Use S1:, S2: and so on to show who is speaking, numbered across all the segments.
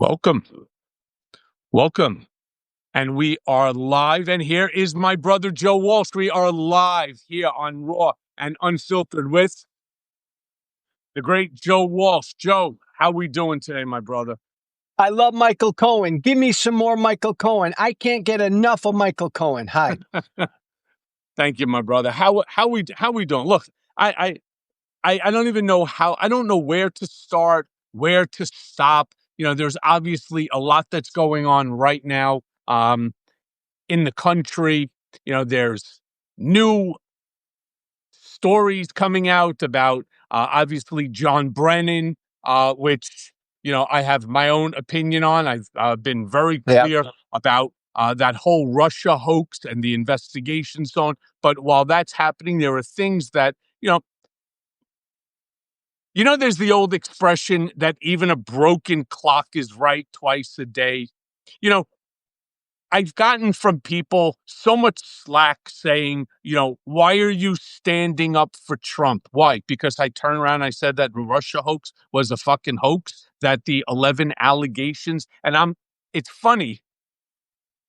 S1: Welcome. Welcome. And we are live. And here is my brother, Joe Walsh. We are live here on Raw and Unfiltered with the great Joe Walsh. Joe, how we doing today, my brother?
S2: I love Michael Cohen. Give me some more Michael Cohen. I can't get enough of Michael Cohen. Hi.
S1: Thank you, my brother. How we doing? Look, I don't even know I don't know where to start, where to stop. There's obviously a lot that's going on right now in the country. There's new stories coming out about obviously John Brennan, which I have my own opinion on. I've been very clear about that whole Russia hoax and the investigations on. But while that's happening, there are things that there's the old expression that even a broken clock is right twice a day. I've gotten from people so much slack saying, why are you standing up for Trump? Why? Because I turned around and I said that Russia hoax was a fucking hoax, that the 11 allegations, it's funny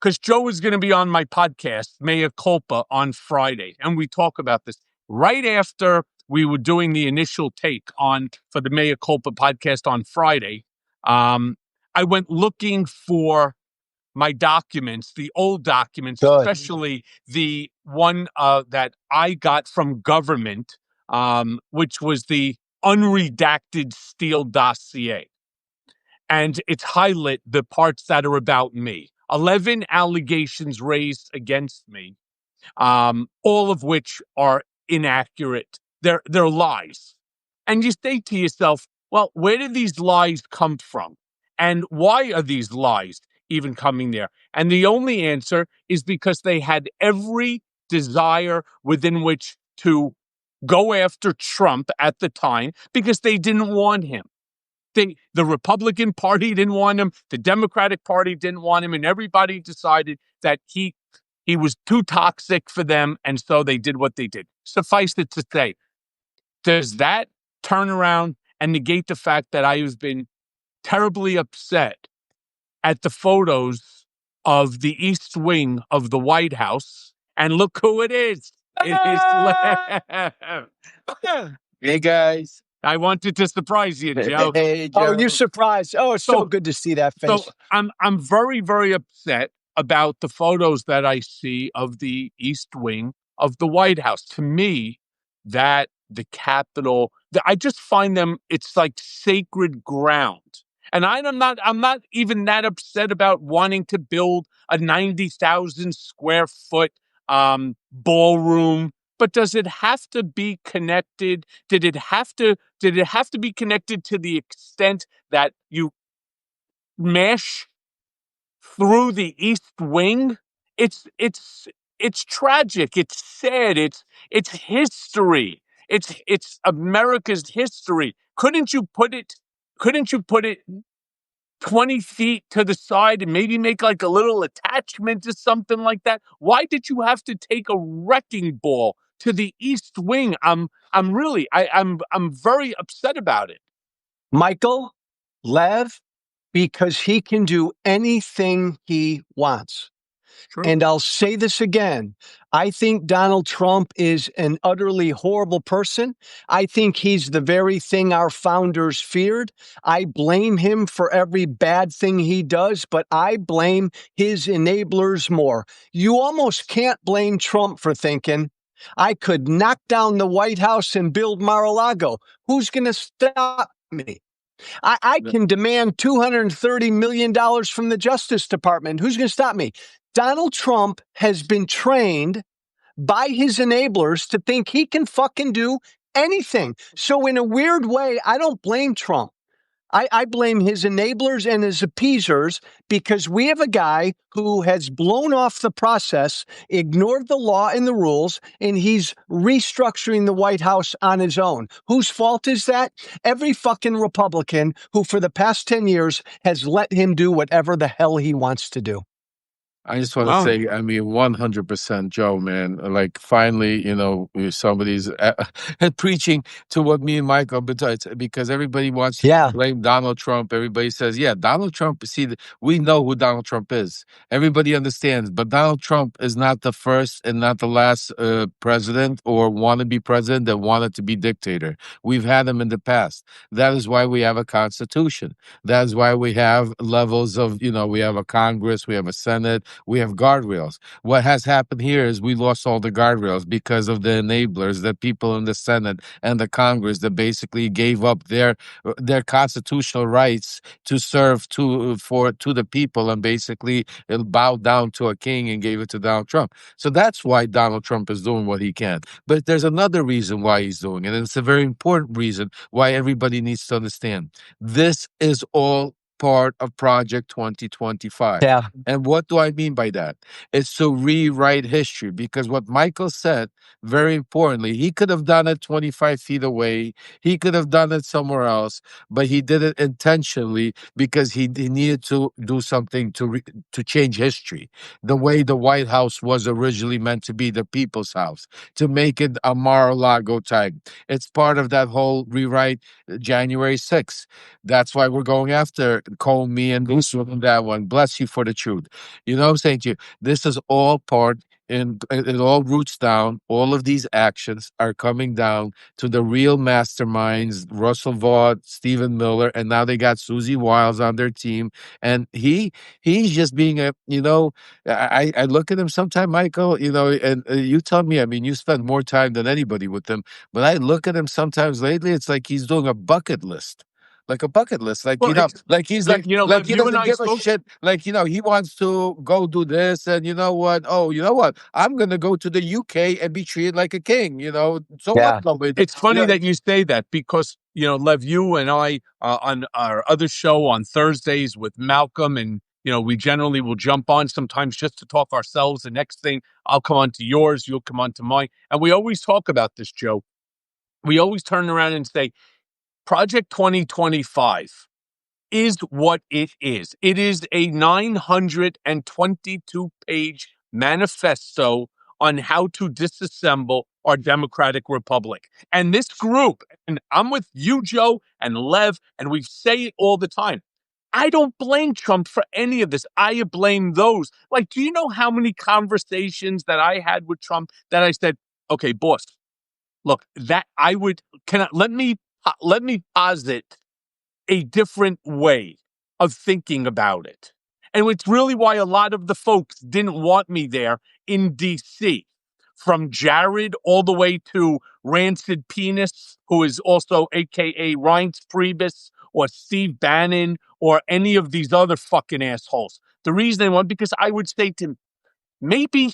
S1: because Joe is going to be on my podcast, Mea Culpa, on Friday. And we talk about this right after we were doing the initial take for the Mea Culpa podcast on Friday. I went looking for my documents, the old documents, especially the one that I got from government, which was the unredacted Steele dossier. And it's highlight the parts that are about me. 11 allegations raised against me, all of which are inaccurate. They're lies. And you say to yourself, well, where did these lies come from? And why are these lies even coming there? And the only answer is because they had every desire within which to go after Trump at the time because they didn't want him. The Republican Party didn't want him. The Democratic Party didn't want him. And everybody decided that he was too toxic for them. And so they did what they did. Suffice it to say, does that turn around and negate the fact that I have been terribly upset at the photos of the East Wing of the White House? And look who it is. It is
S3: Hey, guys.
S1: I wanted to surprise you, Joe.
S3: Hey, Joe.
S2: Oh, you're surprised. Oh, it's so good to see that face.
S1: So I'm very, very upset about the photos that I see of the East Wing of the White House. To me, that the Capitol, I just find them, it's like sacred ground. And I'm not even that upset about wanting to build a 90,000 square foot ballroom. But does it have to be connected? Did it have to be connected to the extent that you smash through the East Wing? It's tragic. It's sad. It's history. It's America's history. Couldn't you put it 20 feet to the side and maybe make like a little attachment to something like that? Why did you have to take a wrecking ball to the East Wing? I'm very upset about it.
S2: Michael, Lev, because he can do anything he wants.
S1: True.
S2: And I'll say this again. I think Donald Trump is an utterly horrible person. I think he's the very thing our founders feared. I blame him for every bad thing he does, but I blame his enablers more. You almost can't blame Trump for thinking, I could knock down the White House and build Mar-a-Lago. Who's going to stop me? I can demand $230 million from the Justice Department. Who's going to stop me? Donald Trump has been trained by his enablers to think he can fucking do anything. So in a weird way, I don't blame Trump. I blame his enablers and his appeasers because we have a guy who has blown off the process, ignored the law and the rules, and he's restructuring the White House on his own. Whose fault is that? Every fucking Republican who for the past 10 years has let him do whatever the hell he wants to do.
S3: I just want to
S1: Wow.
S3: say, I mean, 100% Joe, man. Like, finally, somebody's preaching to what me and Michael, but because everybody wants to
S2: Yeah.
S3: blame Donald Trump. Everybody says, yeah, Donald Trump. See, we know who Donald Trump is. Everybody understands, but Donald Trump is not the first and not the last president or wannabe president that wanted to be dictator. We've had them in the past. That is why we have a constitution. That's why we have levels of, we have a Congress, we have a Senate, we have guardrails. What has happened here is we lost all the guardrails because of the enablers, the people in the Senate and the Congress that basically gave up their constitutional rights to serve to the people and basically bowed down to a king and gave it to Donald Trump. So that's why Donald Trump is doing what he can. But there's another reason why he's doing it, and it's a very important reason why everybody needs to understand. This is all part of Project 2025.
S2: Yeah.
S3: And what do I mean by that? It's to rewrite history, because what Michael said, very importantly, he could have done it 25 feet away. He could have done it somewhere else, but he did it intentionally because he needed to do something to change history. The way the White House was originally meant to be, the people's house, to make it a Mar-a-Lago type. It's part of that whole rewrite, January 6th. That's why we're going after Cohen, me, and Bruce on that one. Bless you for the truth. You know what I'm saying to you? This is all part, and it all roots down. All of these actions are coming down to the real masterminds, Russell Vaught, Stephen Miller, and now they got Susie Wiles on their team. And he's just being I look at him sometime, Michael, and you tell me, I mean, you spend more time than anybody with him, but I look at him sometimes lately, it's like he's doing a bucket list. Like a bucket list, like
S1: Well,
S3: like he's like
S1: Lev,
S3: he
S1: you and
S3: doesn't
S1: I
S3: give a
S1: spoke.
S3: shit. Like he wants to go do this, and you know what? Oh, you know what? I'm gonna go to the UK and be treated like a king. So what?
S2: Yeah.
S3: No, but,
S1: It's funny that you say that because, Lev, you and I on our other show on Thursdays with Malcolm, and, we generally will jump on sometimes just to talk ourselves. The next thing, I'll come on to yours, you'll come on to mine. And we always talk about this, Joe. We always turn around and say, Project 2025 is what it is. It is a 922-page manifesto on how to disassemble our democratic republic. And this group, and I'm with you, Joe, and Lev, and we say it all the time. I don't blame Trump for any of this. I blame those. Like, do you know how many conversations that I had with Trump that I said, okay, boss, look, that I would, let me posit a different way of thinking about it. And it's really why a lot of the folks didn't want me there in DC, from Jared all the way to Rancid Penis, who is also AKA Reince Priebus, or Steve Bannon, or any of these other fucking assholes. The reason they want, because I would say to him, maybe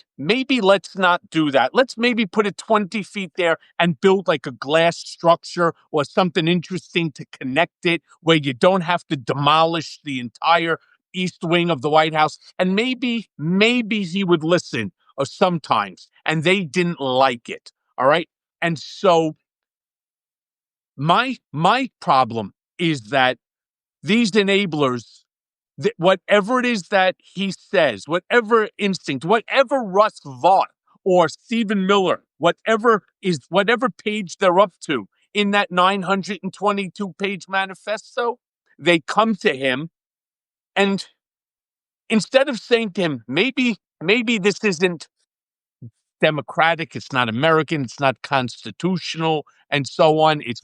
S1: let's not do that. Let's maybe put it 20 feet there and build like a glass structure or something interesting to connect it where you don't have to demolish the entire east wing of the White House. And maybe he would listen sometimes, and they didn't like it. All right. And so my problem is that these enablers, whatever it is that he says, whatever instinct, whatever Russ Vaught or Stephen Miller, whatever page they're up to in that 922-page manifesto, they come to him, and instead of saying to him, maybe this isn't democratic, it's not American, it's not constitutional, and so on. It's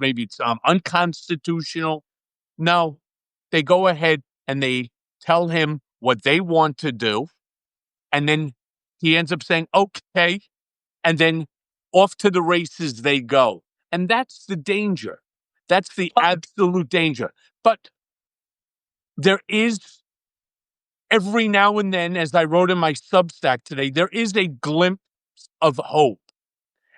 S1: unconstitutional. No, they go ahead and they tell him what they want to do. And then he ends up saying, okay. And then off to the races they go. And that's the danger. That's the absolute danger. But there is, every now and then, as I wrote in my Substack today, there is a glimpse of hope.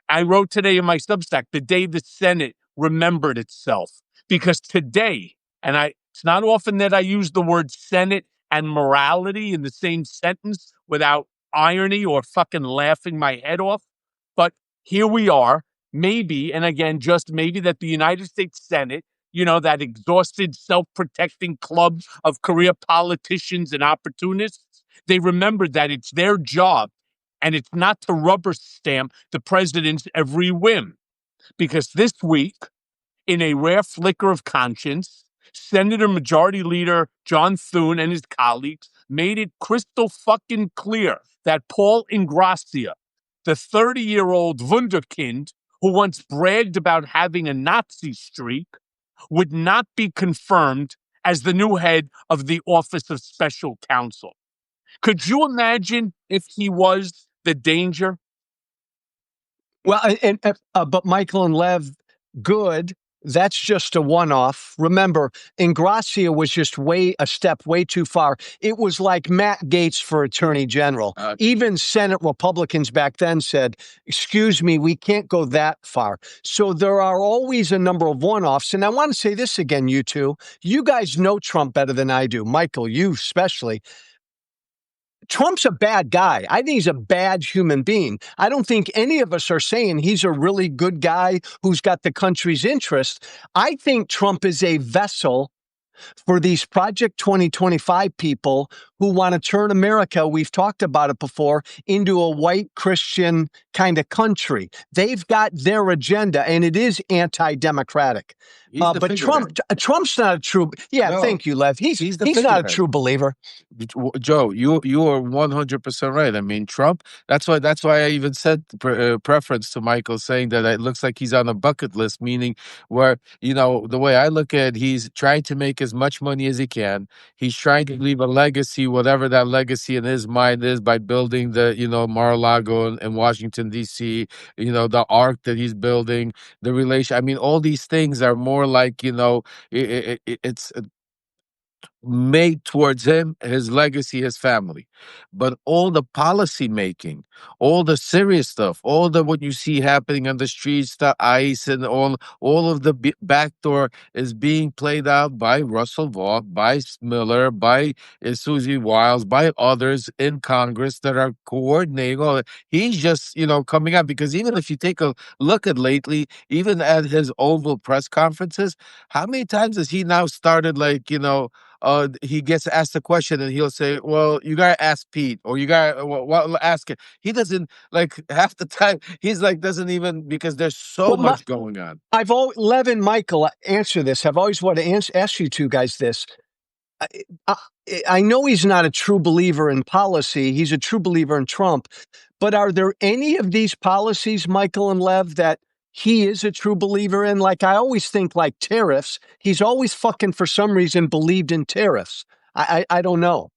S1: I wrote today in my Substack, the day the Senate remembered itself. Because today, it's not often that I use the word Senate and morality in the same sentence without irony or fucking laughing my head off. But here we are, maybe, and again, just maybe, that the United States Senate, that exhausted, self-protecting club of career politicians and opportunists, They remembered that it's their job and it's not to rubber stamp the president's every whim. Because this week, in a rare flicker of conscience, Senator Majority Leader John Thune and his colleagues made it crystal fucking clear that Paul Ingrassia, the 30-year-old wunderkind who once bragged about having a Nazi streak, would not be confirmed as the new head of the Office of Special Counsel. Could you imagine if he was the danger?
S2: Well, but Michael and Lev, good. That's just a one-off. Remember, Ingrassia was just a step way too far. It was like Matt Gaetz for Attorney General. Even Senate Republicans back then said, excuse me, we can't go that far. So there are always a number of one-offs. And I want to say this again, you two. You guys know Trump better than I do. Michael, you especially. Trump's a bad guy. I think he's a bad human being. I don't think any of us are saying he's a really good guy who's got the country's interest. I think Trump is a vessel for these Project 2025 people who want to turn America, we've talked about it before, into a white Christian kind of country. They've got their agenda, and it is anti-democratic. But Trump's not a true. Yeah, no, thank you, Lev. He's not a true believer.
S3: Joe, you are 100% right. I mean, Trump. That's why I even said preference to Michael, saying that it looks like he's on a bucket list, meaning where the way I look at it, he's trying to make as much money as he can. He's trying to leave a legacy, whatever that legacy in his mind is, by building the Mar-a-Lago in Washington D.C. The arc that he's building, the relation. I mean, all these things are more like it's made towards him, his legacy, his family. But all the policy making, all the serious stuff, all the what you see happening on the streets, the ICE, and all of the backdoor is being played out by Russell Vought, by Miller, by Susie Wiles, by others in Congress that are coordinating all that. He's just coming out, because even if you take a look at lately, even at his Oval press conferences, how many times has he now started he gets asked a question and he'll say, well, you got to ask Pete, or you got to ask it. He doesn't, half the time, he's doesn't even, because there's so much going on.
S2: Lev and Michael, answer this. I've always wanted to ask you two guys this. I know he's not a true believer in policy. He's a true believer in Trump. But are there any of these policies, Michael and Lev, that he is a true believer in? I always think tariffs. He's always fucking, for some reason, believed in tariffs. I don't know.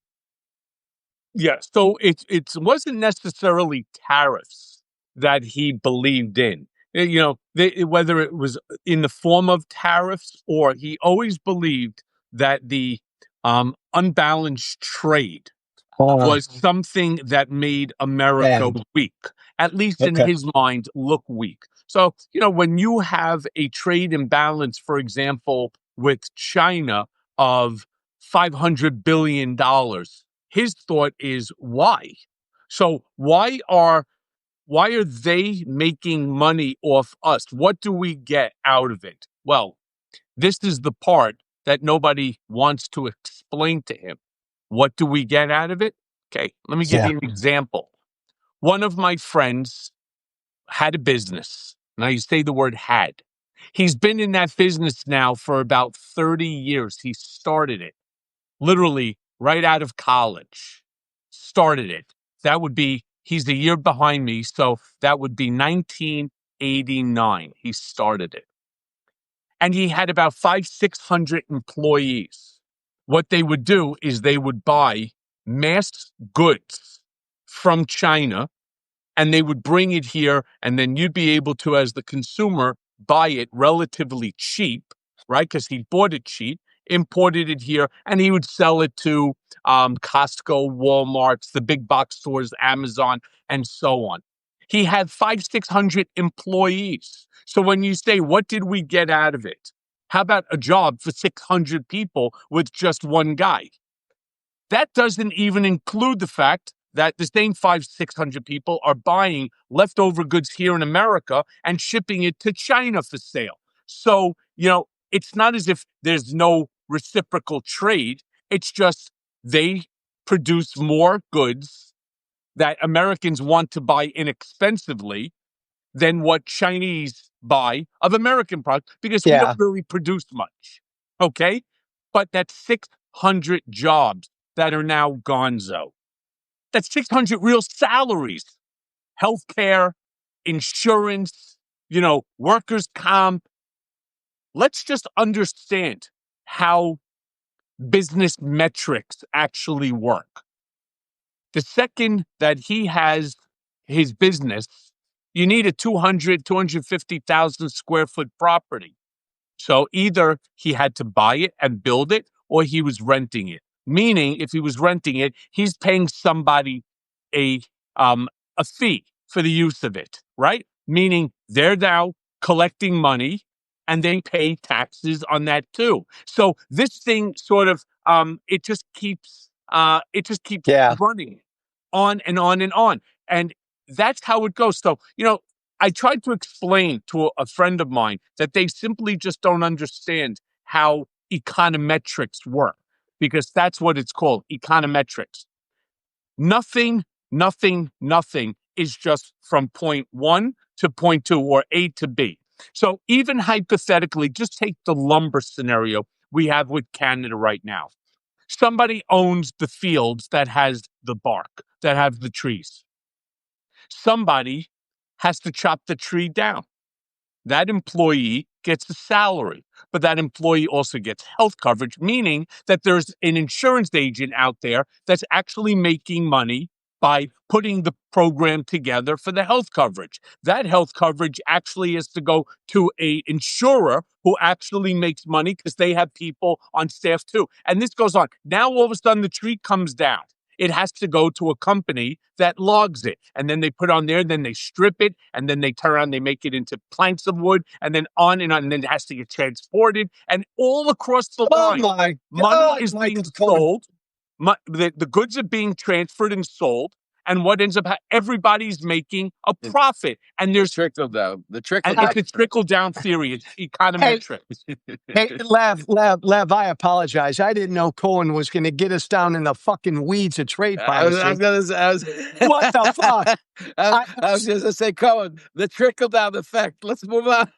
S1: Yeah, so it wasn't necessarily tariffs that he believed in. Whether it was in the form of tariffs, or he always believed that the unbalanced trade was something that made America weak, at least in his mind, look weak. So, when you have a trade imbalance, for example, with China of $500 billion, his thought is why? So why are they making money off us? What do we get out of it? Well, this is the part that nobody wants to explain to him. What do we get out of it? Okay, let me give you an example. One of my friends had a business. Now you say the word had. He's been in that business now for about 30 years. He started it literally right out of college. Started it. He's a year behind me, so that would be 1989. He started it. And he had about 600 employees. What they would do is they would buy mass goods from China, and they would bring it here, and then you'd be able to, as the consumer, buy it relatively cheap, right? Because he bought it cheap, imported it here, and he would sell it to Costco, Walmart, the big box stores, Amazon, and so on. He had 600 employees. So when you say, what did we get out of it? How about a job for 600 people with just one guy? That doesn't even include the fact that the same 600 people are buying leftover goods here in America and shipping it to China for sale. So, it's not as if there's no reciprocal trade. It's just they produce more goods that Americans want to buy inexpensively than what Chinese buy of American products because we don't
S2: Yeah.
S1: really produce much. Okay? But that's 600 jobs that are now gonzo. That's 600 real salaries, healthcare, insurance, workers' comp. Let's just understand how business metrics actually work. The second that he has his business, you need a 250,000 square foot property. So either he had to buy it and build it or he was renting it. Meaning, if he was renting it, he's paying somebody a a fee for the use of it, right? Meaning they're now collecting money and they pay taxes on that too. So this thing sort of it just keeps
S2: Yeah.
S1: running on and on and on. And that's how it goes. So, I tried to explain to a friend of mine that they simply just don't understand how econometrics work because that's what it's called, econometrics. Nothing, nothing is just from point one to point two or A to B. So even hypothetically, just take the lumber scenario we have with Canada right now. Somebody owns the fields that has the bark, that have the trees. Somebody has to chop the tree down. That employee gets a salary, but that employee also gets health coverage, meaning that there's an insurance agent out there that's actually making money by putting the program together for the health coverage. That health coverage actually is to go to a insurer who actually makes money because they have people on staff too. And this goes on. Now all of a sudden the tree comes down. It has to go to a company that logs it. And then they put on there, then they strip it, and then they turn around, they make it into planks of wood, and then on, and then it has to get transported. And all across the
S2: Oh
S1: line,
S2: my
S1: money
S2: God,
S1: is
S2: Michael
S1: being
S2: Cohen.
S1: sold. The goods are being transferred and sold. And what ends up, everybody's making a profit. And there's
S3: Trickle down. The trickle
S1: and
S3: down.
S1: it's a trickle down theory. It's
S2: Hey,
S1: econometrics.
S2: hey, Lev, I apologize. I didn't know Cohen was going to get us down in the fucking weeds of trade
S3: I was
S2: policy.
S3: gonna say,
S2: What the fuck?
S3: I was just gonna say, Cohen, the trickle down effect. Let's move on.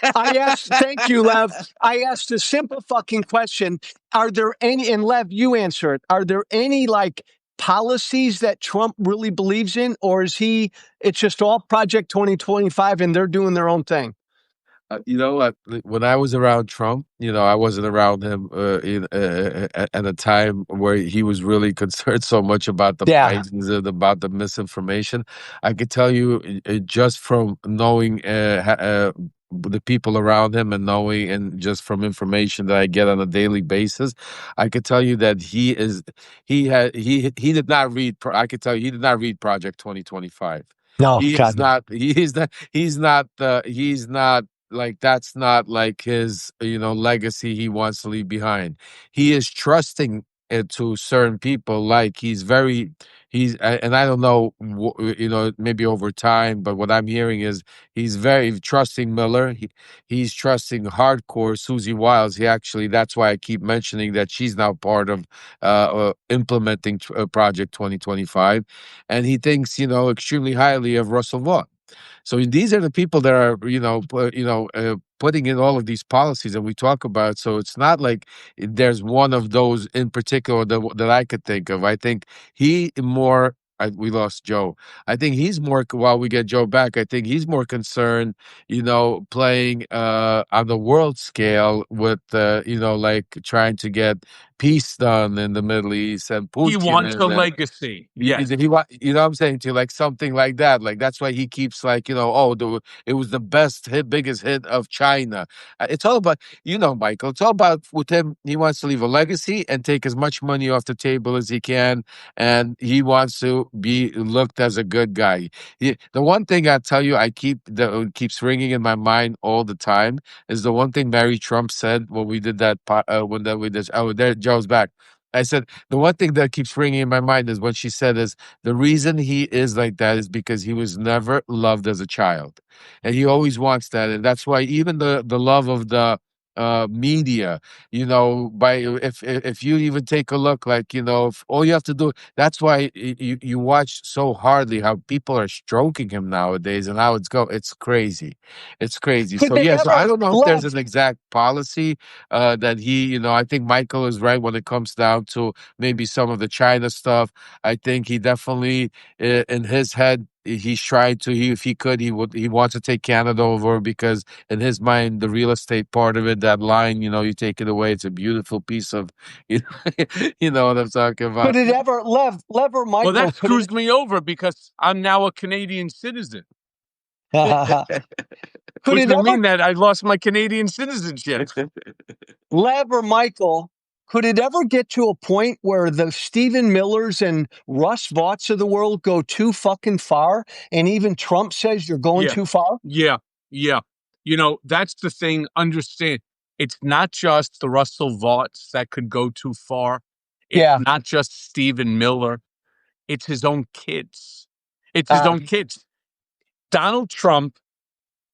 S2: Thank you, Lev. I asked a simple fucking question. Are there any, and Lev, you answer it. Are there any policies that Trump really believes in, or it's just all Project 2025 and they're doing their own thing?
S3: You know what? When I was around Trump, I wasn't around him at a time where he was really concerned so much about the
S2: Yeah.
S3: Bidens and about the misinformation. I could tell you just from knowing the people around him and knowing, and just from information that I get on a daily basis, I could tell you that he did not read. I could tell you he did not read Project 2025.
S2: No,
S3: He is
S2: God.
S3: not. He's not like, that's not like his legacy he wants to leave behind. He is trusting it to certain people. Like, and I don't know, maybe over time, but what I'm hearing is he's very trusting Miller. He's trusting hardcore Susie Wiles. That's why I keep mentioning that she's now part of implementing Project 2025, and he thinks extremely highly of Russell Vaughn. So these are the people that are, putting in all of these policies that we talk about. So it's not like there's one of those in particular that I could think of. I think he more. We lost Joe. I think he's more. While we get Joe back, I think he's more concerned, playing on the world scale with, like trying to get peace done in the Middle East and
S1: He wants a
S3: Putin.
S1: legacy. Yes.
S3: He want, what I'm saying to you, like something like that. Like, that's why he keeps like, it was the biggest hit of China. It's all about, Michael. It's all about, with him. He wants to leave a legacy and take as much money off the table as he can, and he wants to be looked as a good guy. The one thing I tell you, that keeps ringing in my mind all the time is the one thing Mary Trump said when we did that. When we did. Oh, there, Joe's back. I said, the one thing that keeps ringing in my mind is what she said is, the reason he is like that is because he was never loved as a child. And he always wants that. And that's why even the love of the media, by if you even take a look, like, if all you have to do, that's why you watch so hardly how people are stroking him nowadays and how it's crazy. It's crazy.
S2: Could
S3: So
S2: they
S3: yeah, so I
S2: ever,
S3: don't know if there's
S2: Lev?
S3: an exact policy that I think Michael is right when it comes down to maybe some of the China stuff. I think he definitely, in his head, he's trying to, if he could, he wants to take Canada over, because in his mind, the real estate part of it, that line, you take it away, it's a beautiful piece of, you know, you know what I'm talking
S2: Could
S3: about.
S2: it ever, Lev or
S1: Well,
S2: Michael?
S1: that screws me over because I'm now a Canadian citizen,
S2: Could
S1: which
S2: it
S1: would
S2: ever,
S1: mean that I lost my Canadian citizenship.
S2: Lev or Michael? Could it ever get to a point where the Stephen Millers and Russ Vaught's of the world go too fucking far, and even Trump says you're going
S1: Yeah,
S2: too far?
S1: yeah, yeah. That's the thing. Understand, it's not just the Russell Vaught's that could go too far. It's
S2: Yeah.
S1: not just Stephen Miller. It's his own kids. It's his
S2: Uh,
S1: own kids. Donald Trump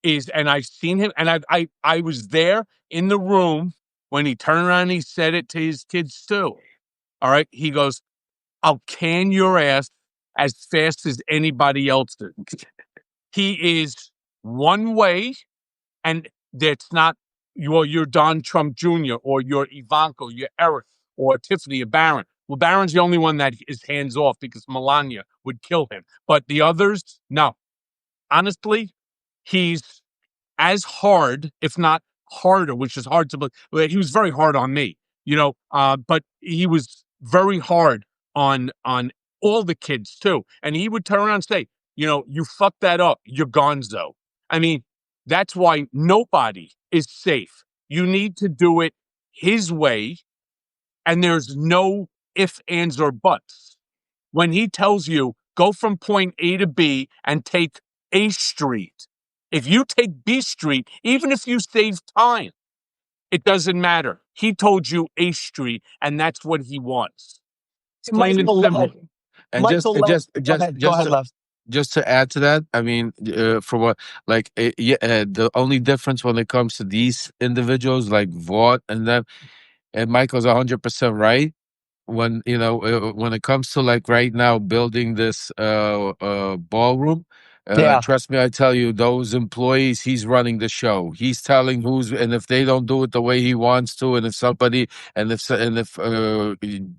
S1: is, and I've seen him, and I was there in the room when he turned around and he said it to his kids too. All right. He goes, I'll can your ass as fast as anybody else's. He is one way, and that's not you're Don Trump Jr. or you're Ivanka, or you're Eric, or Tiffany, or Barron. Well, Barron's the only one that is hands off because Melania would kill him. But the others, no. Honestly, he's as hard, if not harder, which is hard to believe. Well, he was very hard on me, but he was very hard on all the kids too. And he would turn around and say, you fucked that up, you're gonzo. I mean, that's why nobody is safe. You need to do it his way, and there's no ifs, ands, or buts. When he tells you go from point A to B and take A Street, if you take B Street, even if you save time, it doesn't matter. He told you A Street, and that's what he wants. It's plain and
S2: Michael,
S1: simple.
S3: And
S2: Michael, go ahead, Lev.
S3: just to add to that, I mean, for what, like, the only difference when it comes to these individuals like Vaught and them, and Michael's 100% right. When it comes to, like, right now building this ballroom,
S2: Yeah.
S3: trust me, I tell you, those employees, he's running the show. He's telling who's, and if they don't do it the way he wants to, and if somebody, and if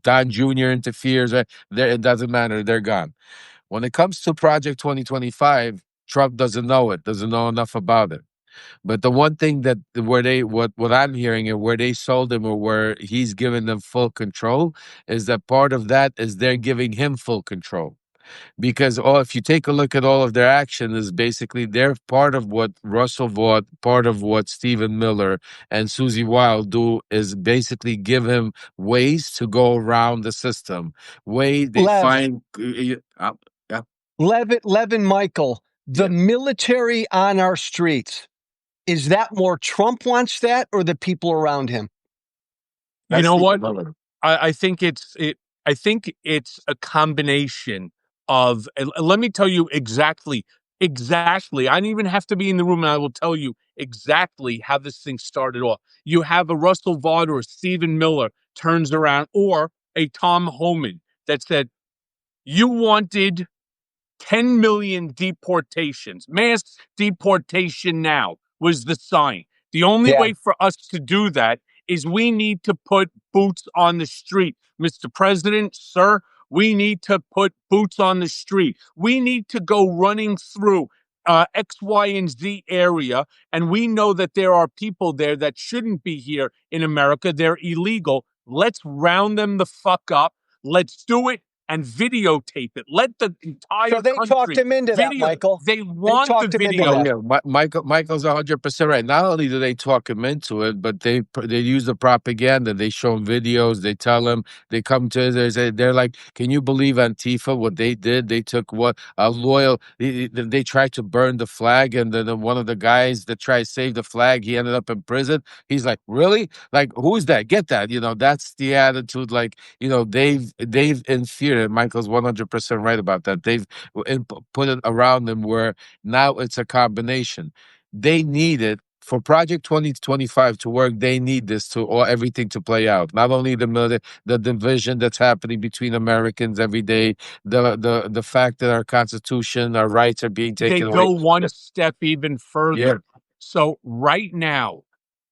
S3: Don Jr. interferes, it doesn't matter, they're gone. When it comes to Project 2025, Trump doesn't know it, doesn't know enough about it. But the one thing that where they what I'm hearing, and where they sold him, or where he's giving them full control, is that part of that is they're giving him full control. Because if you take a look at all of their action, is basically they're part of what Russell Vaught, part of what Stephen Miller and Susie Wild do, is basically give him ways to go around the system. Way they
S2: Lev,
S3: find, yeah,
S2: Lev and Michael, the
S3: yeah.
S2: military on our streets, is that more Trump wants that or the people around him?
S1: You know what?
S3: Miller.
S1: I think I think it's a combination of. Let me tell you exactly. Exactly. I don't even have to be in the room, and I will tell you exactly how this thing started off. You have a Russell Vaught or a Stephen Miller turns around, or a Tom Homan that said, "You wanted 10 million deportations. Mass deportation now was the sign. The only
S2: Yeah.
S1: way for us to do that is we need to put boots on the street. Mr. President, sir, we need to put boots on the street. We need to go running through X, Y, and Z area. And we know that there are people there that shouldn't be here in America. They're illegal. Let's round them the fuck up. Let's do it and videotape it. Let the entire
S2: So they talked
S1: country
S2: him into that,
S1: video.
S2: Michael.
S1: They want the
S2: talked him into
S1: video.
S2: that.
S3: Yeah, Michael's 100% right. Not only do they talk him into it, but they use the propaganda. They show him videos. They tell him, they come to, they're like, can you believe Antifa, what they did? They took what a loyal. They tried to burn the flag, and then one of the guys that tried to save the flag, he ended up in prison. He's like, really? Like, who's that? Get that? That's the attitude. Like, they've inferior. Michael's 100% right about that. They've put it around them where now it's a combination. They need it for Project 2025 to work, they need this to or everything to play out. Not only the division that's happening between Americans every day, the fact that our Constitution, our rights are being
S1: They
S3: taken
S1: go
S3: away.
S1: one step even further.
S3: Yeah.
S1: So right now,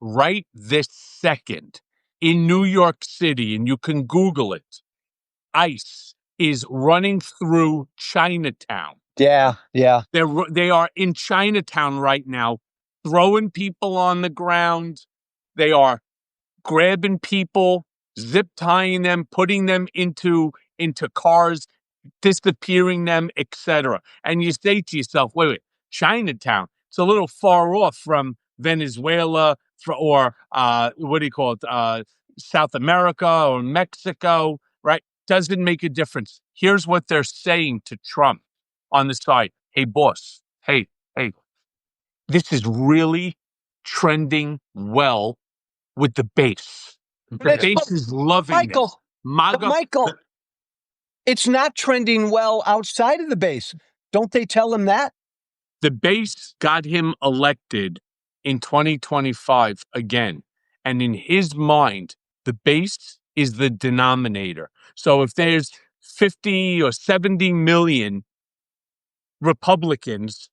S1: right this second, in New York City, and you can Google it, ICE is running through Chinatown.
S2: Yeah, yeah.
S1: They are in Chinatown right now, throwing people on the ground. They are grabbing people, zip tying them, putting them into cars, disappearing them, etc. And you say to yourself, wait, Chinatown, it's a little far off from Venezuela or what do you call it, South America or Mexico, right? Doesn't make a difference. Here's what they're saying to Trump on the side. Hey, boss, hey, this is really trending well with the base. The base is loving
S2: Michael,
S1: this. MAGA,
S2: Michael, it's not trending well outside of the base. Don't they tell him that?
S1: the base got him elected in 2025 again. And in his mind, the base is the denominator. So if there's 50 or 70 million Republicans,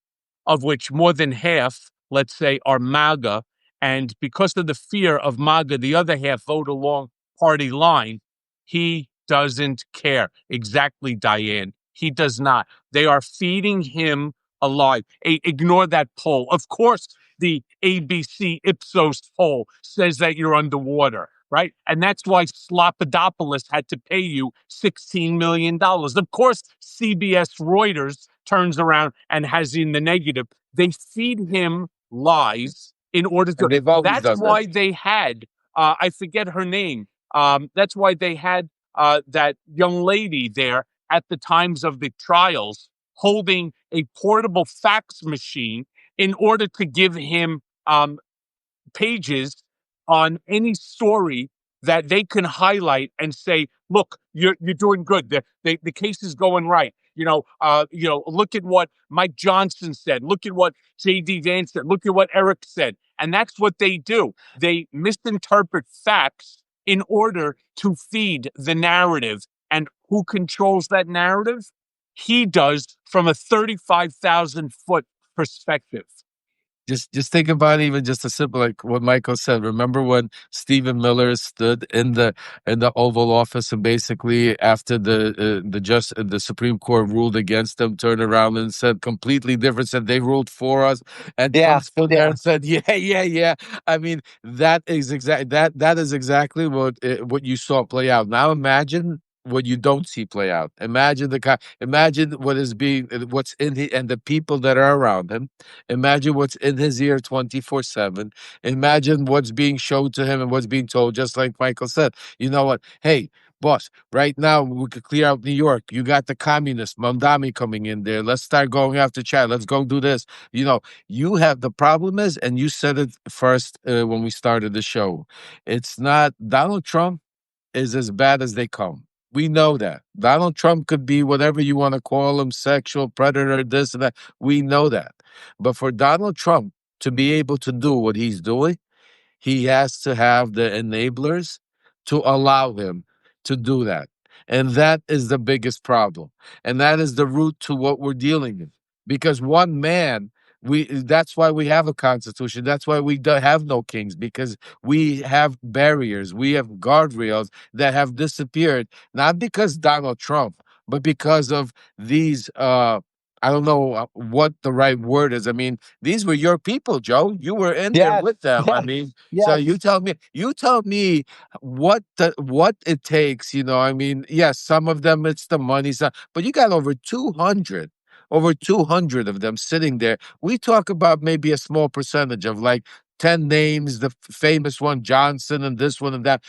S1: of which more than half, let's say, are MAGA, and because of the fear of MAGA, the other half vote along party line, he doesn't care. Exactly, Diane. He does not. They are feeding him alive. Ignore that poll. Of course, the ABC Ipsos poll says that you're underwater, right? And that's why Slopadopoulos had to pay you $16 million. Of course, CBS Reuters turns around and has in the negative. They feed him lies in order to.
S3: They've always
S1: That's
S3: done
S1: why
S3: that.
S1: they had, I forget her name. That's why they had that young lady there at the times of the trials holding a portable fax machine in order to give him pages on any story that they can highlight and say, "Look, you're doing good. The case is going right." Look at what Mike Johnson said. Look at what J.D. Vance said. Look at what Eric said. And that's what they do. They misinterpret facts in order to feed the narrative. And who controls that narrative? He does from a 35,000-foot perspective.
S3: Just think about even just a simple like what Michael said. Remember when Stephen Miller stood in the Oval Office and basically after the Supreme Court ruled against them, turned around and said completely different. Said they ruled for us, and
S2: Yeah,
S3: Trump stood there and said, yeah. I mean that is exactly what you saw play out. Now imagine what you don't see play out. Imagine what's in and the people that are around him. Imagine what's in his ear 24/7. Imagine what's being shown to him and what's being told, just like Michael said. You know what? Hey, boss, right now we could clear out New York. You got the communist Mondami coming in there. Let's start going after Chad. Let's go do this. You have the problem is, and you said it first when we started the show. It's not Donald Trump is as bad as they come. We know that. Donald Trump could be whatever you want to call him, sexual predator, this and that. We know that. But for Donald Trump to be able to do what he's doing, he has to have the enablers to allow him to do that. And that is the biggest problem. And that is the root to what we're dealing with. Because one man, that's why we have a constitution. That's why we don't have no kings, because we have barriers, we have guardrails that have disappeared, not because Donald Trump, but because of these I don't know what the right word is. I mean, these were your people, Joe. You were in there
S2: yes,
S3: with them. I
S2: yes,
S3: mean, so
S2: yes.
S3: you tell me what it takes. I mean, yes, some of them it's the money, but you got over 200 of them sitting there. We talk about maybe a small percentage of like 10 names, the famous one, Johnson, and this one and that.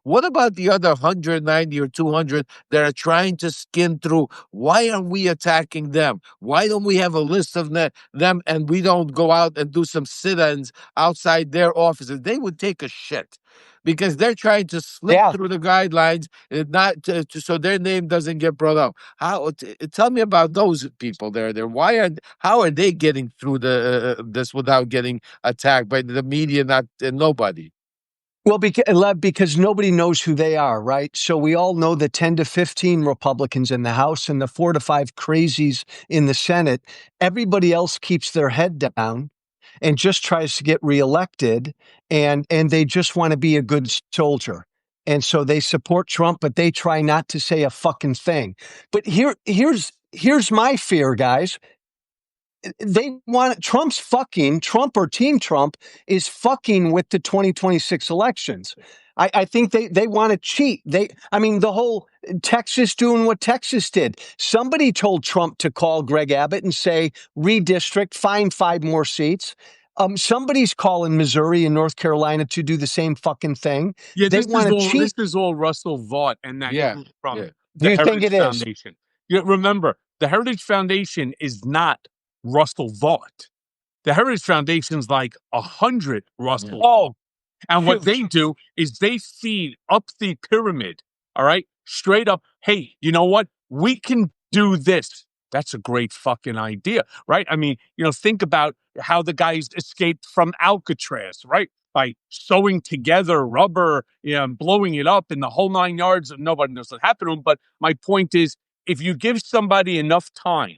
S3: What about the other 190 or 200 that are trying to skin through? Why are we attacking them? Why don't we have a list of them and we don't go out and do some sit-ins outside their offices? They would take a shit. because they're trying to slip
S2: Yeah.
S3: through the guidelines and not so their name doesn't get brought up. Tell me about those people there. How are they getting through this without getting attacked by the media? Not nobody.
S2: Well, because nobody knows who they are, right? So we all know the 10 to 15 Republicans in the House and the 4 to 5 crazies in the Senate. Everybody else keeps their head down and just tries to get reelected, and they just want to be a good soldier. And so they support Trump, but they try not to say a fucking thing. But here's my fear, guys. They want Trump or Team Trump is fucking with the 2026 elections. I think they want to cheat. The whole Texas doing what Texas did. Somebody told Trump to call Greg Abbott and say, redistrict, find 5 more seats. Somebody's calling Missouri and North Carolina to do the same fucking thing.
S1: Yeah,
S2: They want to cheat.
S1: This is all Russell Vought and that group from
S2: Do
S1: the
S2: you think
S1: Heritage
S2: it is?
S1: Foundation. Remember, the Heritage Foundation is not Russell Vought. The Heritage Foundation's like 100 Russell.
S2: Oh,
S1: And what
S2: huge.
S1: they do is they feed up the pyramid, all right? Straight up, hey, you know what? We can do this. That's a great fucking idea, right? I mean, think about how the guys escaped from Alcatraz, right? By sewing together rubber, and blowing it up in the whole 9 yards, and nobody knows what happened to them. But my point is, if you give somebody enough time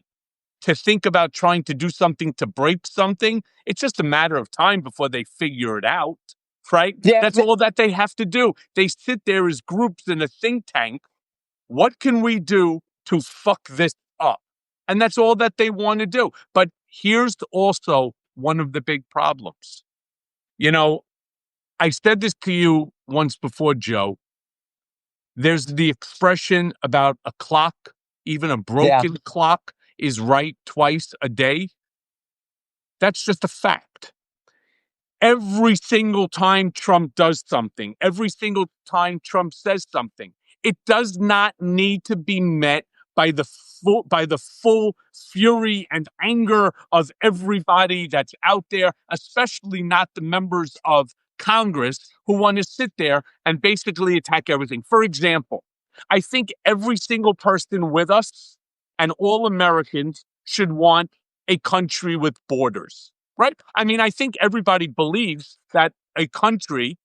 S1: to think about trying to do something to break something, it's just a matter of time before they figure it out, right?
S2: Yeah,
S1: That's all that they have to do. They sit there as groups in a think tank. What can we do to fuck this up? And that's all that they want to do. But here's also one of the big problems. I said this to you once before, Joe. There's the expression about a clock, even a broken clock, is right twice a day. That's just a fact. Every single time Trump does something, every single time Trump says something, it does not need to be met by the full fury and anger of everybody that's out there, especially not the members of Congress who want to sit there and basically attack everything. For example, I think every single person with us and all Americans should want a country with borders, right? I mean, I think everybody believes that a country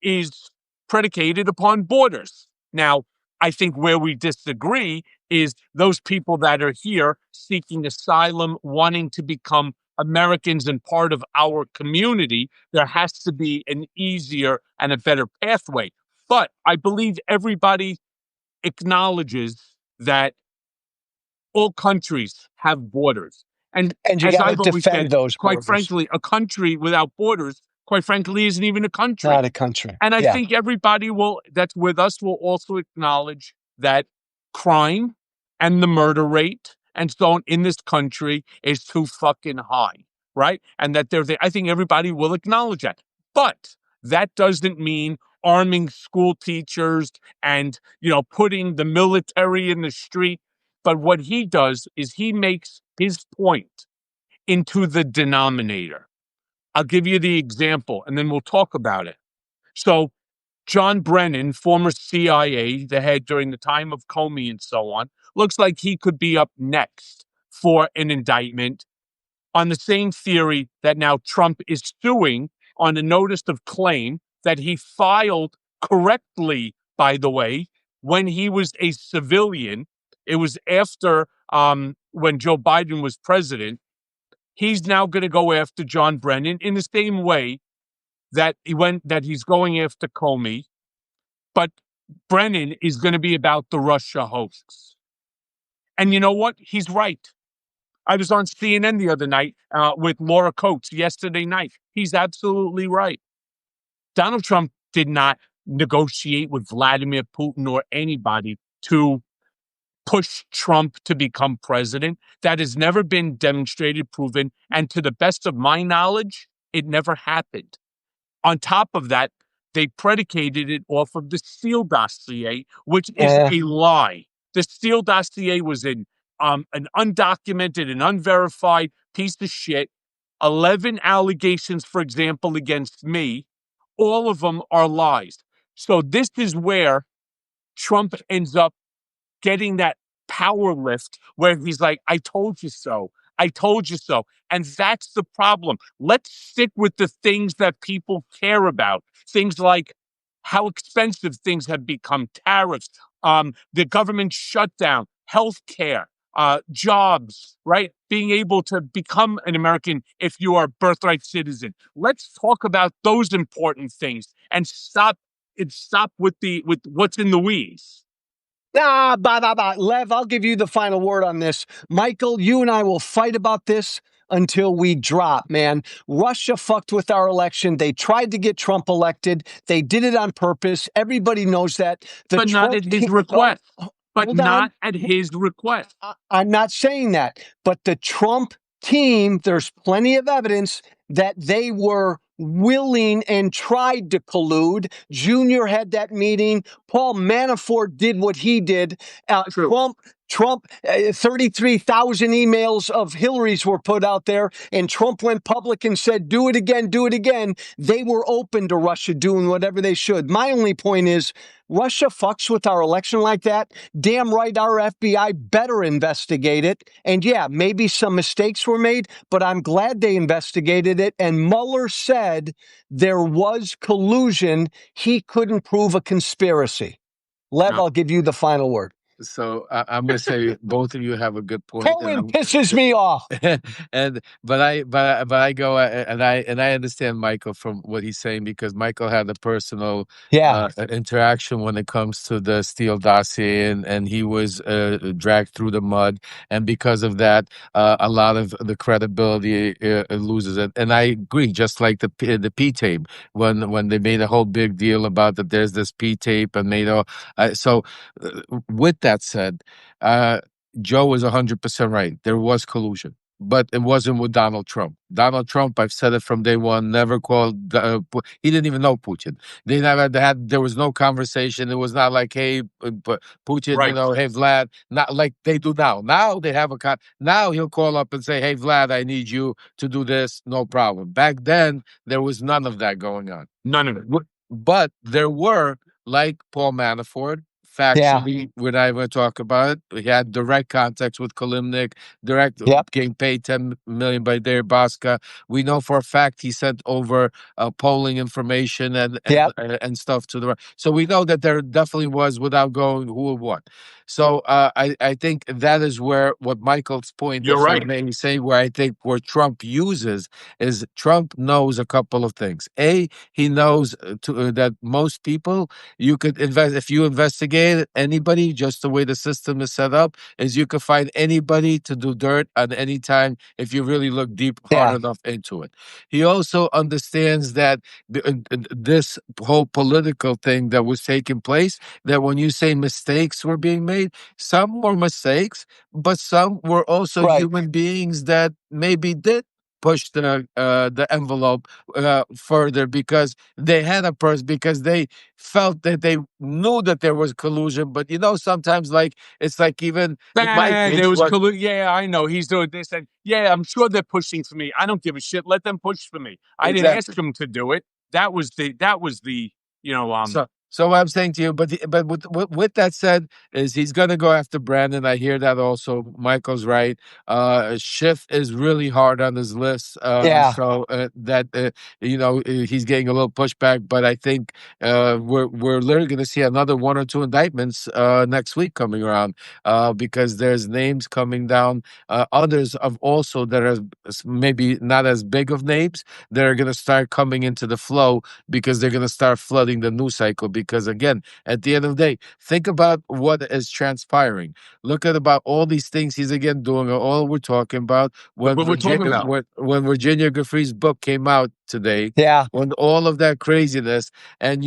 S1: is predicated upon borders. Now, I think where we disagree is those people that are here seeking asylum, wanting to become Americans and part of our community. There has to be an easier and a better pathway. But I believe everybody acknowledges that all countries have borders. And
S2: you
S1: as
S2: got to
S1: I've always
S2: defend
S1: said,
S2: those
S1: quite
S2: borders.
S1: frankly, a country without borders, quite frankly, isn't even a country.
S2: Not a country.
S1: And I think everybody that's with us will also acknowledge that crime and the murder rate and so on in this country is too fucking high, right? And that I think everybody will acknowledge that. But that doesn't mean arming school teachers and, putting the military in the street. But what he does is he makes his point into the denominator. I'll give you the example and then we'll talk about it. So John Brennan, former CIA, the head during the time of Comey and so on, looks like he could be up next for an indictment on the same theory that now Trump is suing on a notice of claim that he filed correctly, by the way, when he was a civilian. It was after when Joe Biden was president. He's now going to go after John Brennan in the same way that he's going after Comey. But Brennan is going to be about the Russia hoax. And you know what? He's right. I was on CNN the other night with Laura Coates yesterday night. He's absolutely right. Donald Trump did not negotiate with Vladimir Putin or anybody to push Trump to become president. That has never been demonstrated, proven. And to the best of my knowledge, it never happened. On top of that, they predicated it off of the Steele dossier, which is a lie. The Steele dossier was an undocumented and unverified piece of shit. 11 allegations, for example, against me, all of them are lies. So this is where Trump ends up getting that power lift where he's like, I told you so. I told you so. And that's the problem. Let's stick with the things that people care about. Things like how expensive things have become, tariffs, the government shutdown, healthcare, jobs, right? Being able to become an American if you are a birthright citizen. Let's talk about those important things and stop with what's in the weeds.
S2: Lev, I'll give you the final word on this. Michael, you and I will fight about this until we drop, man. Russia fucked with our election. They tried to get Trump elected. They did it on purpose. Everybody knows that.
S1: But not at his request. But not at his request.
S2: I'm not saying that. But the Trump team, there's plenty of evidence that they were willing and tried to collude. Junior had that meeting. Paul Manafort did what he did. Trump, 33,000 emails of Hillary's were put out there, and Trump went public and said, do it again, do it again. They were open to Russia doing whatever they should. My only point is, Russia fucks with our election like that. Damn right, our FBI better investigate it. And yeah, maybe some mistakes were made, but I'm glad they investigated it. And Mueller said there was collusion. He couldn't prove a conspiracy. Lev, I'll give you the final word.
S3: So I'm going to say both of you have a good point.
S2: Cohen pisses me off.
S3: But I go and I understand Michael from what he's saying, because Michael had a personal interaction when it comes to the Steele dossier, and he was dragged through the mud, and because of that, a lot of the credibility loses it. And I agree, just like the P tape, when they made a whole big deal about that, there's this P tape and made all with that said, Joe was 100% right. There was collusion, but it wasn't with Donald Trump. Donald Trump, I've said it from day one, never called. He didn't even know Putin. They never had. There was no conversation. It was not like, hey, Putin,
S1: right.
S3: Hey, Vlad. Not like they do now. Now they have a now he'll call up and say, hey, Vlad, I need you to do this. No problem. Back then, there was none of that going on.
S1: None of it.
S3: But there were, like Paul Manafort. Factually, we're not going to talk about it. He had direct contacts with Kalimnik, getting paid $10 million by Dare Bosca. We know for a fact he sent over polling information and stuff to the. So we know that there definitely was, without going who won. So I think that is where what Michael's point
S1: You're right.
S3: Made me say, where I think where Trump uses is Trump knows a couple of things. A, he knows that most people, you could invest if you investigate anybody, just the way the system is set up, is you can find anybody to do dirt at any time if you really look deep, hard enough into it. He also understands that this whole political thing that was taking place, that when you say mistakes were being made, some were mistakes, but some were also human beings that maybe did push the envelope further, because they had a person, because they felt that they knew that there was collusion. But sometimes, like, it's like even
S1: there was collusion. Yeah, I know he's doing this, and yeah, I'm sure they're pushing for me. I don't give a shit. Let them push for me. I didn't ask them to do it. That was the
S3: So what I'm saying to you, but with that said, is he's going to go after Brandon. I hear that also. Michael's right. Schiff is really hard on his list. So that he's getting a little pushback. But I think we're literally going to see another 1 or 2 indictments next week coming around, because there's names coming down. Others of also that are maybe not as big of names that are going to start coming into the flow, because they're going to start flooding the news cycle. Because again, at the end of the day, think about what is transpiring. Look at about all these things he's again doing, all we're talking about. When Virginia Giuffre's book came out today, when all of that craziness and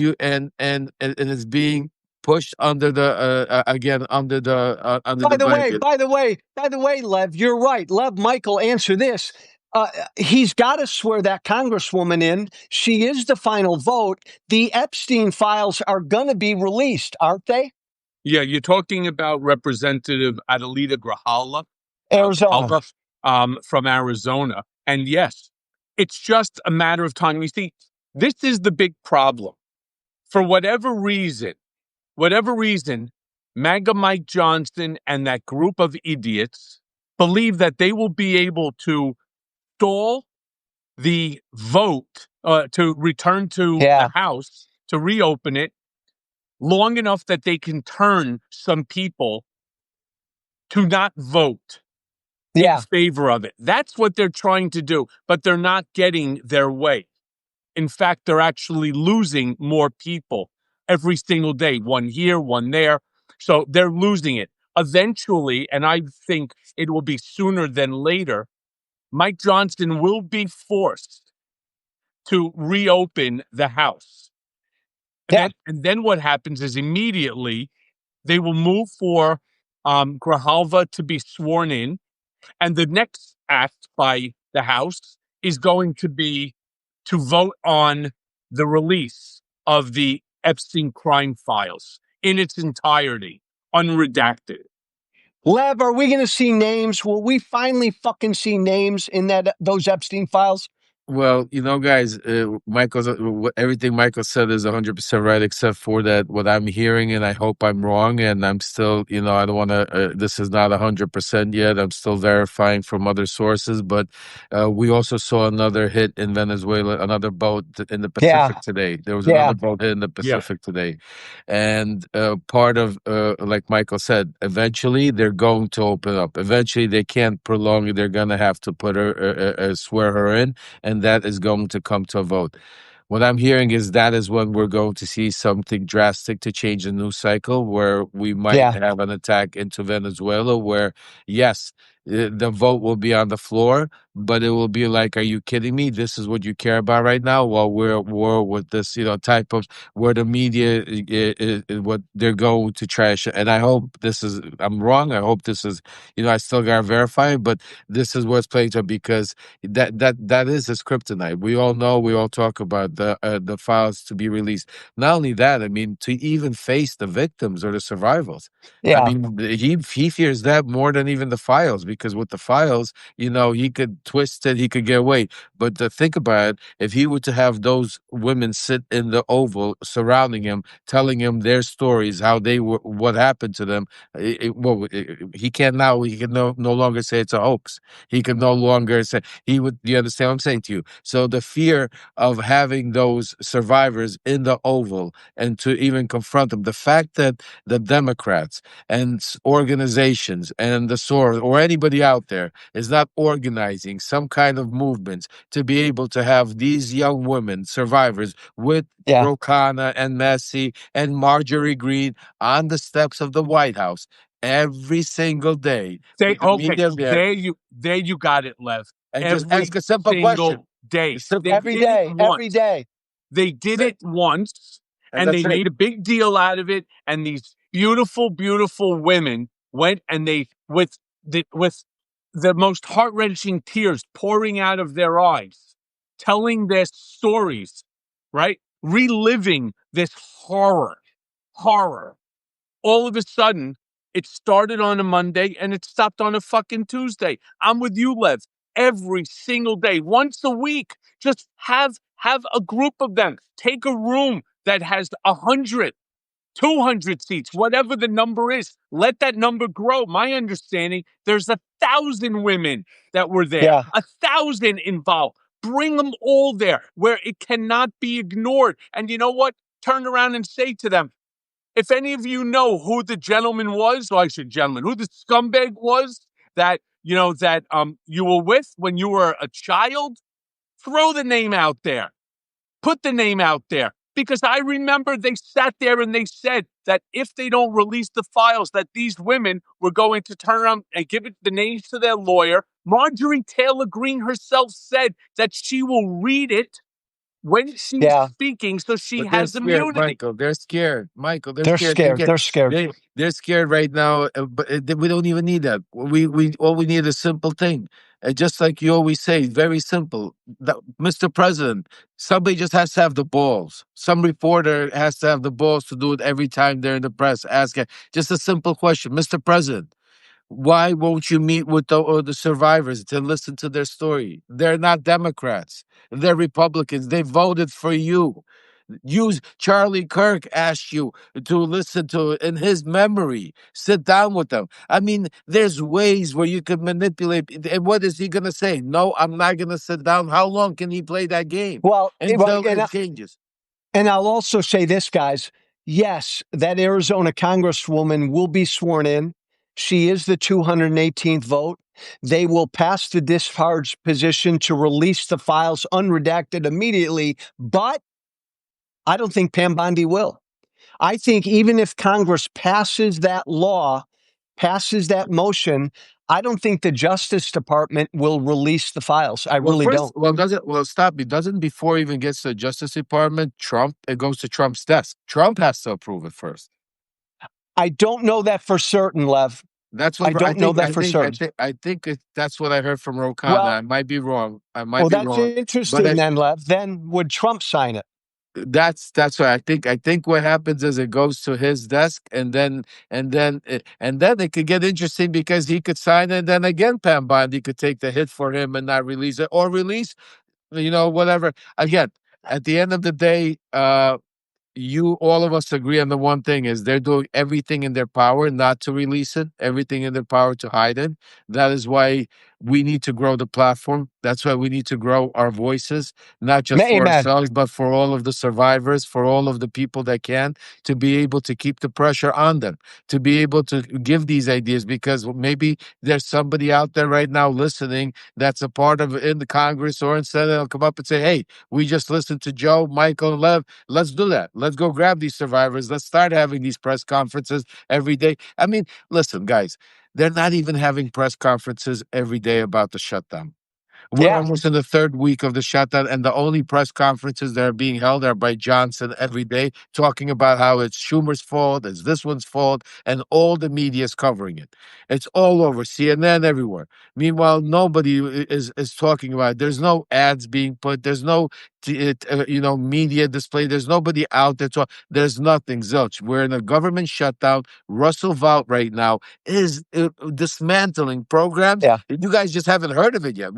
S3: it's being pushed under the under the blanket.
S2: By the way, Lev, you're right. Lev, Michael, answer this. He's got to swear that congresswoman in. She is the final vote. The Epstein files are going to be released, aren't they?
S1: Yeah, you're talking about Representative Adelita Grijalva,
S2: Arizona,
S1: from Arizona. And yes, it's just a matter of time. You see, This is the big problem. For whatever reason, MAGA Mike Johnson and that group of idiots believe that they will be able to stall the vote to return to the House, to reopen it, long enough that they can turn some people to not vote in favor of it. That's what they're trying to do, but they're not getting their way. In fact, they're actually losing more people every single day, one here, one there. So they're losing it. Eventually, and I think it will be sooner than later, Mike Johnson will be forced to reopen the House. And then what happens is immediately they will move for Grijalva to be sworn in. And the next act by the House is going to be to vote on the release of the Epstein crime files in its entirety, unredacted.
S2: Lev, are we going to see names? Will we finally fucking see names in those Epstein files?
S3: Well, guys, everything Michael said is 100% right, except for that what I'm hearing, and I hope I'm wrong. And I'm still, I don't want to. This is not 100% yet. I'm still verifying from other sources. But we also saw another hit in Venezuela, another boat in the Pacific today. There was another boat hit in the Pacific today, and part of, like Michael said, eventually they're going to open up. Eventually, they can't prolong it. They're going to have to put her, swear her in. And that is going to come to a vote. What I'm hearing is that is when we're going to see something drastic to change the news cycle, where we might have an attack into Venezuela, where, yes, the vote will be on the floor, but it will be like, are you kidding me? This is what you care about right now? While we're at war with this, type of where the media, what they're going to trash. And I hope I'm wrong. I hope this is, I still got to verify it, but this is what's playing to, because that is his kryptonite. We all know, we all talk about the files to be released. Not only that, I mean, to even face the victims or the survivors. I mean, he fears that more than even the files, because with the files, he could twist it, he could get away. But to think about it, if he were to have those women sit in the Oval surrounding him, telling him their stories, how they were, what happened to them, he can no longer say it's a hoax. He can no longer say, you understand what I'm saying to you? So the fear of having those survivors in the Oval and to even confront them, the fact that the Democrats and organizations and the source or anybody out there is not organizing some kind of movements to be able to have these young women survivors with Rokana and Messi and Marjorie Green on the steps of the White House every single day.
S1: There you got it, Lev.
S3: And just ask a simple question.
S1: Day.
S2: Every day.
S1: They did it once, and they made a big deal out of it. And these beautiful, beautiful women went, and they with the most heart-wrenching tears pouring out of their eyes, telling their stories, right? Reliving this horror. All of a sudden, it started on a Monday and it stopped on a fucking Tuesday. I'm with you, Lev. Every single day, once a week, just have a group of them. Take a room that has 100, 200 seats, whatever the number is. Let that number grow. My understanding, there's 1,000 women that were there, 1,000 involved. Bring them all there where it cannot be ignored. And you know what? Turn around and say to them, if any of you know who the gentleman was, who the scumbag was that you were with when you were a child, throw the name out there. Put the name out there. Because I remember they sat there and they said that if they don't release the files, that these women were going to turn around and give the names to their lawyer. Marjorie Taylor Greene herself said that she will read it when she's speaking, so she has immunity.
S3: Michael, they're scared.
S2: They're scared.
S3: They're scared right now, but we don't even need that. We all we need is a simple thing. Just like you always say, very simple. Mr. President, somebody just has to have the balls. Some reporter has to have the balls to do it every time they're in the press. Ask it. Just a simple question. Mr. President, Why won't you meet with the survivors to listen to their story? They're not Democrats. They're Republicans. They voted for you. Use Charlie Kirk asked you to listen to it in his memory. Sit down with them. I mean, there's ways where you could manipulate. And what is he going to say? No, I'm not going to sit down. How long can he play that game
S2: Well,
S3: until it changes?
S2: And I'll also say this, guys. Yes, that Arizona Congresswoman will be sworn in. She is the 218th vote. They will pass the discharge position to release the files unredacted immediately, but I don't think Pam Bondi will. I think even if Congress passes that law, passes that motion, I don't think the Justice Department will release the files. I really don't.
S3: Stop. It doesn't before it even gets to the Justice Department. It goes to Trump's desk. Trump has to approve it first.
S2: I don't know that for certain, Lev.
S3: That's what
S2: I don't know that for certain.
S3: I think that's what I heard from Rokana.
S2: Well,
S3: I might be wrong. I might be
S2: that's
S3: wrong.
S2: interesting then, Lev. Then would Trump sign it?
S3: That's what I think. I think what happens is it goes to his desk, and then it could get interesting because he could sign it, and then again Pam Bondi could take the hit for him and not release it, or release, whatever. Again, at the end of the day, all of us agree on the one thing is they're doing everything in their power not to release it, everything in their power to hide it. That is why we need to grow the platform. That's why we need to grow our voices, not just for ourselves, but for all of the survivors, for all of the people that can, to be able to keep the pressure on them, to be able to give these ideas, because maybe there's somebody out there right now listening that's a part of in the Congress or in Senate. They'll come up and say, hey, we just listened to Joe, Michael, and Lev. Let's do that. Let's go grab these survivors. Let's start having these press conferences every day. I mean, listen, guys, they're not even having press conferences every day about the shutdown. We're almost in the third week of the shutdown, and the only press conferences that are being held are by Johnson every day, talking about how it's Schumer's fault, it's this one's fault, and all the media is covering it. It's all over, CNN everywhere. Meanwhile, nobody is talking about it. There's no ads being put. There's no media display. There's nobody out there. There's nothing, zilch. We're in a government shutdown. Russell Vought right now is dismantling programs.
S2: Yeah.
S3: You guys just haven't heard of it yet.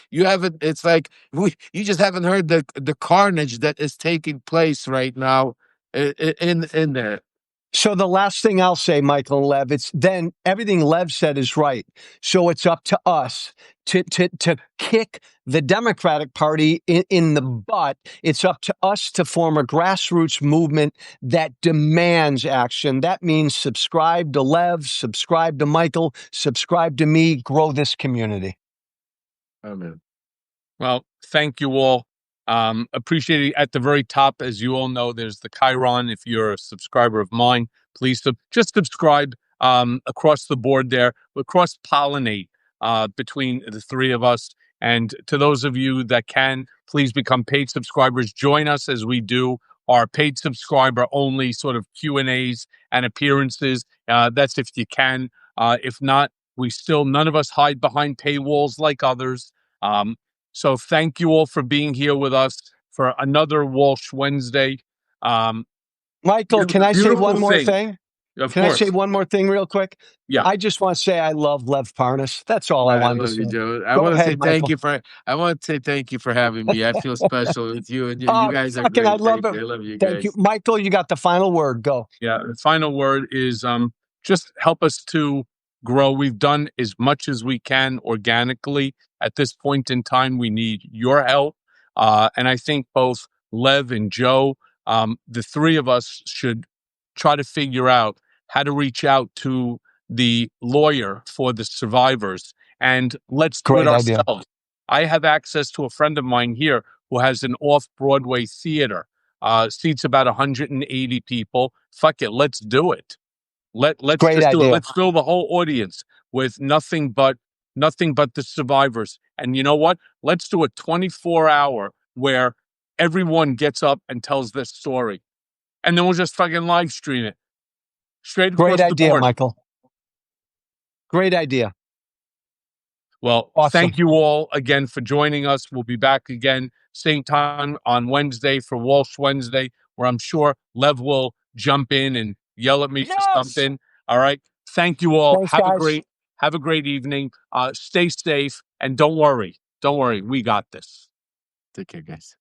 S3: You haven't. It's like you just haven't heard the carnage that is taking place right now in there.
S2: So the last thing I'll say, Michael and Lev, it's then everything Lev said is right. So it's up to us to kick the Democratic Party in the butt. It's up to us to form a grassroots movement that demands action. That means subscribe to Lev, subscribe to Michael, subscribe to me, grow this community.
S3: Amen.
S1: Well, thank you all. Appreciate it. At the very top, as you all know, there's the Chiron. If you're a subscriber of mine, please just subscribe across the board there. We'll cross-pollinate between the three of us. And to those of you that can, please become paid subscribers. Join us as we do our paid subscriber only sort of Q&As and appearances. That's if you can. If not, none of us hide behind paywalls like others. So thank you all for being here with us for another Walsh Wednesday.
S2: Michael, can I say one more thing?
S1: Of
S2: Can
S1: course.
S2: I say one more thing real quick?
S1: Yeah.
S2: I just want to say I love Lev Parnas. That's all I wanted to say.
S3: Joe. I want to say thank you for having me. I feel special with you, and you guys are great.
S2: I love it.
S3: I love you guys.
S2: Thank you. Michael, you got the final word. Go.
S1: Yeah, the final word is just help us to grow. We've done as much as we can organically. At this point in time, we need your help. And I think both Lev and Joe, the three of us should try to figure out how to reach out to the lawyer for the survivors, and let's do it ourselves. I have access to a friend of mine here who has an off-Broadway theater, seats about 180 people. Fuck it, let's do it. Let's just do it. Let's fill the whole audience with nothing but the survivors. And you know what? Let's do a 24-hour where everyone gets up and tells their story. And then we'll just fucking live stream it. Straight across the board.
S2: Great idea, Michael. Great idea.
S1: Well, Thank you all again for joining us. We'll be back again same time on Wednesday for Walsh Wednesday, where I'm sure Lev will jump in and yell at me for something. All right. Thank you all.
S2: Thanks, guys.
S1: Have a great evening. Stay safe and don't worry. Don't worry. We got this.
S3: Take care, guys.